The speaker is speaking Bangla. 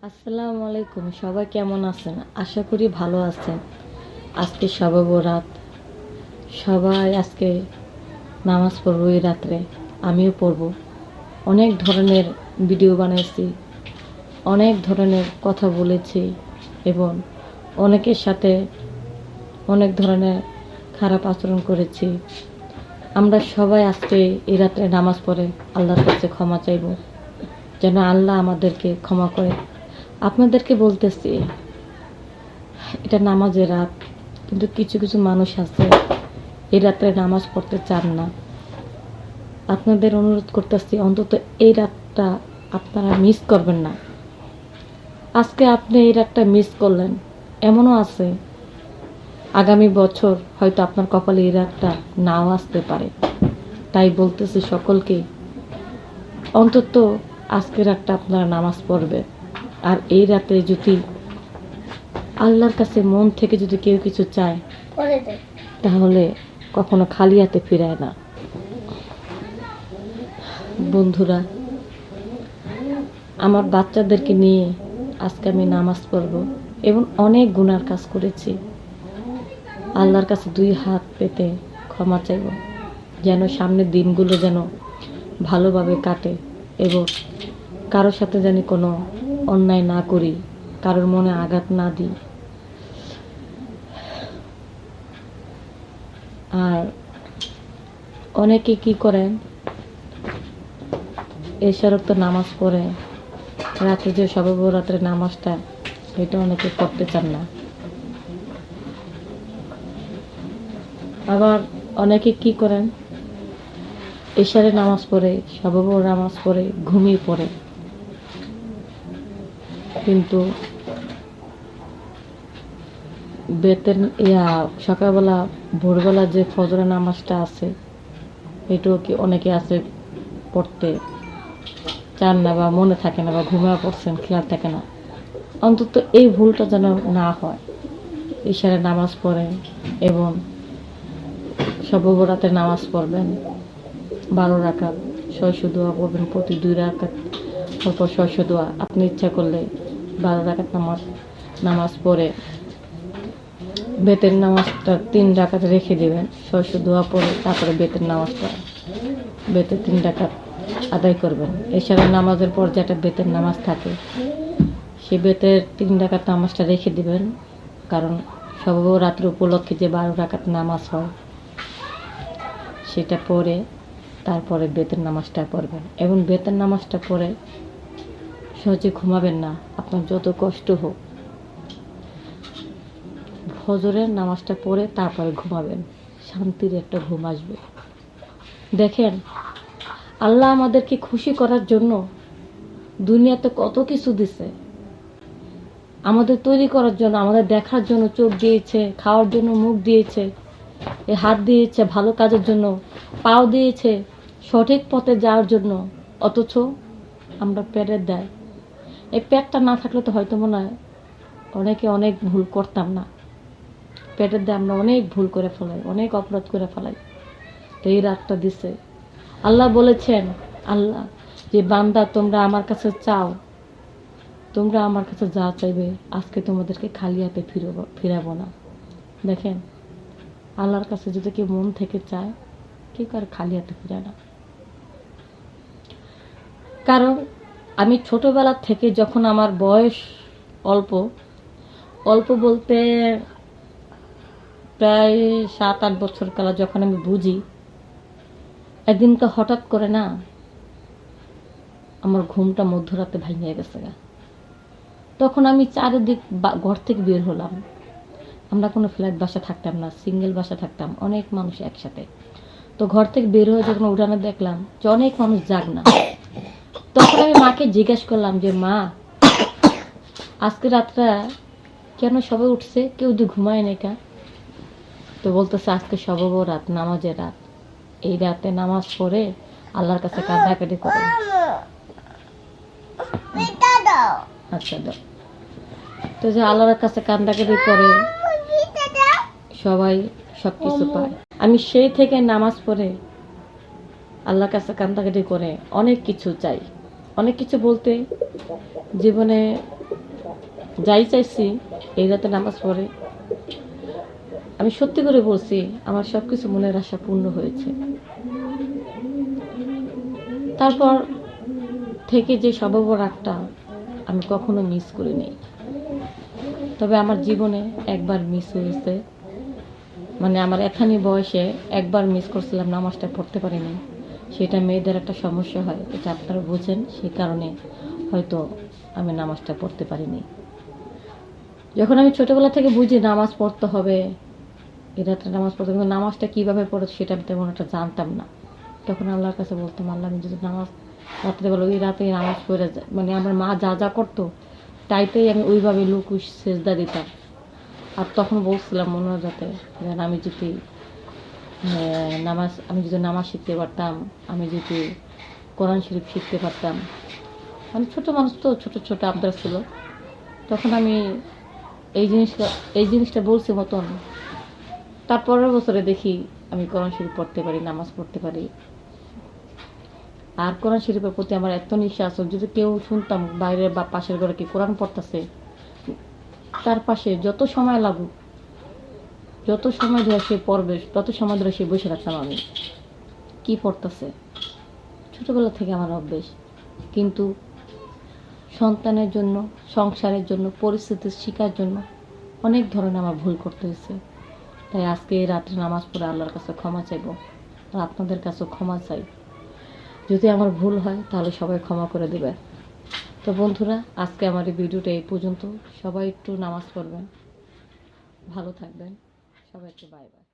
আসসালামু আলাইকুম। সবাই কেমন আছেন? আশা করি ভালো আছেন। আজকে শবে বরাত, সবাই আজকে নামাজ পড়বো এই রাত্রে, আমিও পড়ব। অনেক ধরনের ভিডিও বানাইছি, অনেক ধরনের কথা বলেছি এবং অনেকের সাথে অনেক ধরনের খারাপ আচরণ করেছি। আমরা সবাই আজকে এই রাত্রে নামাজ পড়ে আল্লাহর কাছে ক্ষমা চাইব, যেন আল্লাহ আমাদেরকে ক্ষমা করে। আপনাদেরকে বলতেছি, এটা নামাজের রাত, কিন্তু কিছু কিছু মানুষ আছে এই রাত্রে নামাজ পড়তে চান না। আপনাদের অনুরোধ করতেছি, অন্তত এই রাতটা আপনারা মিস করবেন না। আজকে আপনি এই রাতটা মিস করলেন, এমনও আছে আগামী বছর হয়তো আপনার কপালে এই রাতটা নাও আসতে পারে। তাই বলতেছি সকলকে, অন্তত আজকের রাতটা আপনারা নামাজ পড়বে। আর এই রাতে যদি আল্লাহর কাছে মন থেকে যদি কেউ কিছু চায়, তাহলে কখনো খালি হাতে ফিরায় না। বন্ধুরা, আমার বাচ্চাদেরকে নিয়ে আজকে আমি নামাজ পড়ব এবং অনেক গুনার কাজ করেছি। আল্লাহর কাছে দুই হাত পেতে ক্ষমা চাইব, যেন সামনের দিনগুলো যেন ভালোভাবে কাটে এবং কারোর সাথে যেন কোনো অন্যায় না করি, কারোর মনে আঘাত না দিই। আর অনেকে কি করেন, এশারক তো নামাজ পড়ে, রাতে যে শবে বরাতের নামাজটা, এটা অনেকে করতে চান না। আবার অনেকে কি করেন, এশারে নামাজ পড়ে, শবে বরাত নামাজ পড়ে ঘুমিয়ে পড়ে, কিন্তু বেতের সকালবেলা ভোরবেলা যে ফজরের নামাজটা আছে, এটাও কি অনেকে আছে পড়তে চান না, বা মনে থাকে না, বা ঘুমিয়ে পড়ছেন খেয়াল থাকে না। অন্তত এই ভুলটা যেন না হয়। ইশারে নামাজ পড়েন এবং শবে বরাতের নামাজ পড়বেন 12 রাকাত, 600 দোয়া পড়বেন, প্রতি 2 রাকাত পরপর 600 দোয়া। আপনি ইচ্ছা করলে 12 রাকাত নামাজ পড়ে বেতের নামাজটা 3 রাকাত রেখে দেবেন, 600 দোয়া পড়ে তারপরে বেতের 3 রাকাত আদায় করবেন। এশারের নামাজের পর যেটা বেতের নামাজ থাকে, সে বেতের 3 রাকাত নামাজটা রেখে দিবেন, কারণ শবে বরাতের উপলক্ষে যে 12 রাকাত নামাজ হয়, সেটা পড়ে তারপরে বেতের নামাজটা পড়বেন। এবং বেতের নামাজটা পড়ে সহজে ঘুমাবেন না, আপনার যত কষ্ট হোক। ফজরের নামাজটা পড়ে তারপরে ঘুমাবেন, শান্তির একটা ঘুম আসবে। দেখেন, আল্লাহ আমাদেরকে খুশি করার জন্য দুনিয়াতে কত কিছু দিছে, আমাদের তৈরি করার জন্য, আমাদের দেখার জন্য চোখ দিয়েছে, খাওয়ার জন্য মুখ দিয়েছে, এই হাত দিয়েছে ভালো কাজের জন্য, পাও দিয়েছে সঠিক পথে যাওয়ার জন্য। অথচ আমরা পেটের দেয়, এই পেটটা না থাকলে তো হয়তো মনে হয় অনেকে অনেক ভুল করতাম না। পেটের দিয়ে আমরা অনেক ভুল করে ফেলাই, অনেক অপরাধ করে ফেলাই। তো এই রাতটা দিছে আল্লাহ। বলেছেন আল্লাহ যে, বান্দা তোমরা আমার কাছে চাও, তোমরা আমার কাছে যা চাইবে আজকে তোমাদেরকে খালি হাতে ফিরাবো না। দেখেন, আল্লাহর কাছে যদি কেউ মন থেকে চায়, কেউ কার খালি হাতে ফিরে না। কারণ আমি ছোটবেলা থেকে, যখন আমার বয়স অল্প অল্প বলতে প্রায় 7-8 বছর কাল, যখন আমি বুঝি, একদিনকে হঠাৎ করে না আমার ঘুমটা মধ্যরাতে ভেঙে গেছে। তখন আমি চারিদিক ঘর থেকে বের হলাম। আমরা কোনো ফ্ল্যাট বাসা থাকতাম না, সিঙ্গেল বাসা থাকতাম, অনেক মানুষ একসাথে। তো ঘর থেকে বের হয়ে যখন উঠানে দেখলাম যে অনেক মানুষ জাগ না, তখন আমি মাকে জিজ্ঞেস করলাম যে, মা, আজকে রাতটা কেন সবাই উঠছে, কেউ তো ঘুমায় না কেন? তো বলতেছে, আজকে শবে বরাত, নামাজের রাত, এই রাতে নামাজ পড়ে আল্লাহর কাছে কান্নাকাটি করে। আচ্ছা দাও। তো যে আল্লাহর কাছে কান্নাকাটি করে সবাই সবকিছু পায়। আমি সেই থেকে নামাজ পড়ে আল্লাহর কাছে কান্নাকাটি করে অনেক কিছু চাই। অনেক কিছু বলতে জীবনে যাই চাইছি এই রাতে নামাজ পড়ে আমি সত্যি করে বলছি আমার সব কিছু মনের আশা পূর্ণ হয়েছে। তারপর থেকে যে শবে বরাতটা আমি কখনো মিস করি নাই। তবে আমার জীবনে একবার মিস হয়েছে, মানে আমার এখানি বয়সে একবার মিস করছিলাম, নামাজটা পড়তে পারিনি। সেটা মেয়েদের একটা সমস্যা হয়, এটা আপনারা বোঝেন, সেই কারণে হয়তো আমি নামাজটা পড়তে পারিনি। যখন আমি ছোটোবেলা থেকে বুঝি নামাজ পড়তে হবে, এই রাত্রে নামাজ পড়তে হবে, নামাজটা কীভাবে পড়ে সেটা আমি তেমন একটা জানতাম না। তখন আল্লাহর কাছে বলতাম, আল্লাহ আমি যদি নামাজ রাত্রেবেলা ওই রাতে নামাজ পড়ে যায়, মানে আমার মা যা যা করতো তাইতেই আমি ওইভাবে লুকু সেজদা দিতাম। আর তখন বলছিলাম মনোজাতে যেন আমি যদি নামাজ শিখতে পারতাম, আমি যদি কোরআন শরীফ শিখতে পারতাম। আমি ছোটো মানুষ তো, ছোটো ছোটো আবদার ছিল। তখন আমি এই জিনিসটা বলছি মতন, তারপরের বছরে দেখি আমি কোরআন শরীফ পড়তে পারি, নামাজ পড়তে পারি। আর কোরআন শরীফের প্রতি আমার এত নিশা আছে, যদি কেউ শুনতাম বাইরের বা পাশের ঘরে কি কোরআন পড়তেছে, তার পাশে যত সময় লাগুক, যত সময় ধরে সে পড়বে তত সময় ধরে সে বসে রাখতাম আমি কি পড়তেছে। ছোটোবেলা থেকে আমার অভ্যেস। কিন্তু সন্তানের জন্য, সংসারের জন্য, পরিস্থিতির শিকার জন্য অনেক ধরনের আমার ভুল করতে হয়েছে। তাই আজকে এই রাত্রে নামাজ পড়ে আল্লাহর কাছে ক্ষমা চাইব, আর আপনাদের কাছেও ক্ষমা চাই। যদি আমার ভুল হয় তাহলে সবাই ক্ষমা করে দেবে। তো বন্ধুরা, আজকে আমার এই ভিডিওটা এই পর্যন্ত। সবাই একটু নামাজ পড়বেন, ভালো থাকবেন, সবাইকে বাই বাই।